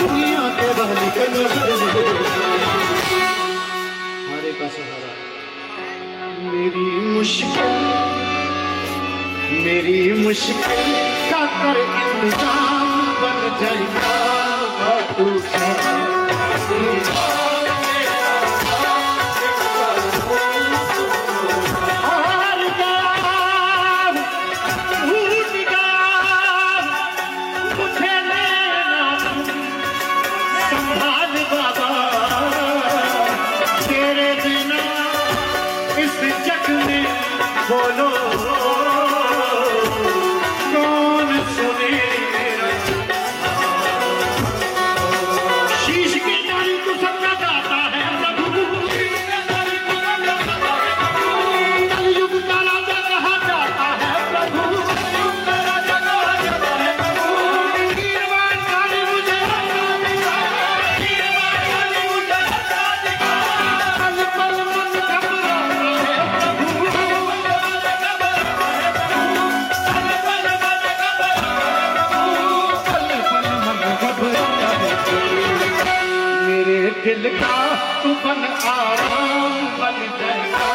दुनिया के वाली हरे का सहारा। मेरी मुश्किल का कर इंतजाम बन जाएगा तू बोलो कौन सुने शीश की डाली को सबका गाता है प्रभु, कलयुग का राजा कहा जाता है प्रभु, कीरवान काली मुझे पल पल मन घबराता है दिल का तू बन आराम बन जाएगा।